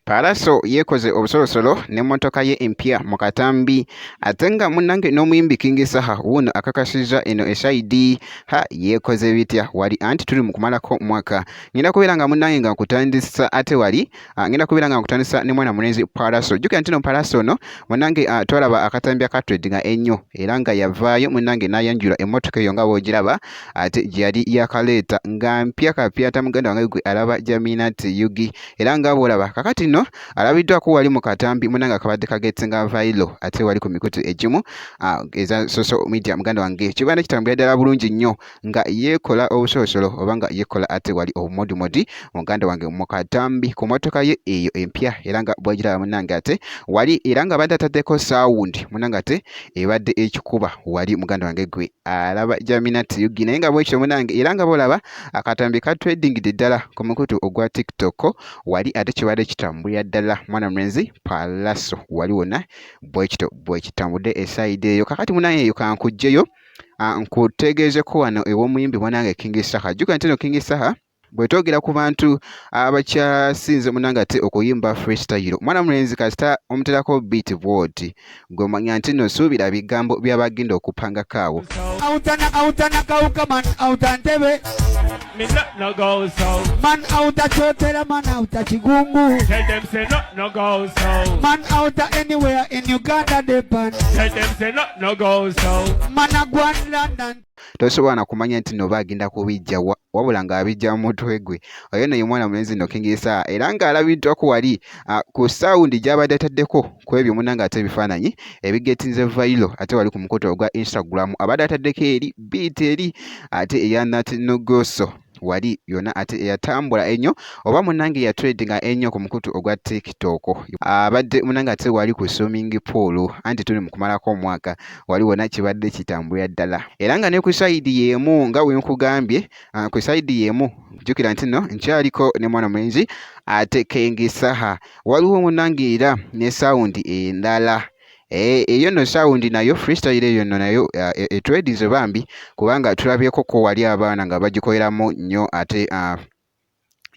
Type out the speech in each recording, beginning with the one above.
Palaso yekoze obusolosolo n'emmotoka ye empya mu katambi ate nga munnange n'omuyimbi King Saha wuuno akakasizza eno esaidi yekoze bitya wali anti tuli mu kumalako mwaka ngenda kubeera nga munnange nga nkutandisa ate wali ngenda kubeera nga nkutandisa ne mwana mulenzi Palaso jjukira nti no Palaso no munnange twalaba akatambi akatwedinga ennyo era nga yavaayo munnange n'ayanjula emmotoka eyo nga bw'ogiraba ate gye yali yakaleeta nga mpya kapyata muganda wange gwe alaba Jaminati Yugi era nga bw'olaba kakati no alabiddwako wali mu katambi munnange akabadde kagetsenga vailo ate wali ku mikutu egimu eza social media muganda wange kibadde kitambulira ddala bulungi nnyo nga yeekola obusolosolo oba nga yeekola ate wali obumodimodi muganda wange mu katambi ku mmotoka ye eyo empya era nga bw'ogiraba munnange ate wali era nga badde ataddeko saawundi munnange ate ebadde ekikuba wali muganda wange gwe alaba Jaminati Yugi naye nga bwekityo munnange era nga bw'olaba akatambi katwedingidde ddala ku mukutu ogwa TikTok wali ate kibadde kitambulira ddala mwana mulenzi Palaso wali wonna bwekito bwekitambudde esaidi eyo kakati munnange eyo kankugjeyo nkutegeezeko wano ew'omuyimbi mwanange King Saha jjukira nti no King Saha bwe twogera ku bantu abakyasinze munnange ate okuyimba freestyle mwana mulenzi kasita omuterako beat bw'oti gwe manya nti no suubira bigambo by'abagenda okupangako awo Autana kauka man auta ntebe Me no go so. man auta chotera man auta chigungu Tell them say no go so. man auta anywhere in Uganda depan Tell them say no go so. man agwan London tosobola na kumanya nti no bagenda kubijja wabula ng'abijja mu mutwe gwe oyo no ye mwana mulenzi no King Saha era ng'alabiddwako wali ku saawundi gy'abadde ataddeko ku ebyo munnange ate ebifaananyi ebigetinze vailo ate wali ku mukutu ogwa Instagram abadde ataddeko eri beat eri ate eya Nat Nogoso wali yonna ate eyatambula ennyo oba munnange yatredinga ennyo ku mukutu ogwa TikTok abadde munnange ate wali ku swimming pool anti tuli mu kumalako omwaka wali wonna kibadde kitambulira ddala era nga ne ku sayidi y'emu nga bwe nkugambye ku sayidi y'emu jjukira nti no nkyaliko ne mwana mulenzi ate King Saha waliwo munnange era ne saawundi endala eyo no saawundi nayo freestyle eyo no nayo etwedize bambi kubanga tulabyeko ko wali abaana nga bagikoleramu nnyo ate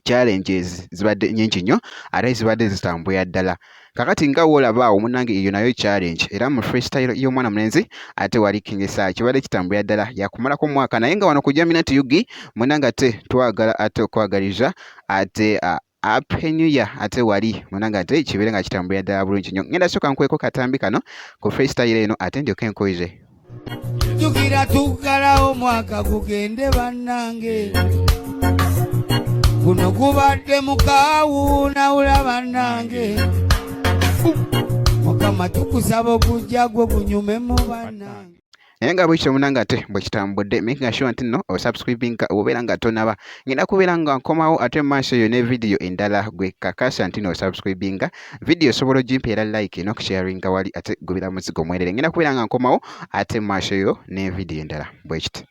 challenges zibadde nnyingi nnyo ate zibadde zitambulira ddala kakati nga woolabaawo munnange eyo nayo challenge era mu freestyle y'omwana mulenzi ate wali King Saha kibadde kitambulira ddala yakumalako omwaka naye nga wano ku Jaminati Yugi munnange ate twagala ate okwagaliza ate Happy New Year ate wali munnange ate kibeere nga kitambulira ddala bulungi nnyo ngenda soka nkweko katambi kano ku freestyle eno ate ndyoke enkoize jukira tukalawo mwaka gugende bannange guno gubadde mukaawu nawula bannange mukama tukusaba okujja gwe gunyumemu bannange naye nga bwekityo munnange ate bwe kitambudde making sure nti nno osubscribinga obeera nga tonaba ngenda kubeera nga nkomawo ate mu maaso eyo ne vidiyo endala gwe kakasa nti no osubscribinga vidiyo osobola ogimpeera like n'okusharinga wali ate gubira muzigo mwerere ngenda kubeera nga nkomawo ate mu maaso eyo ne vidiyo endala bwekiti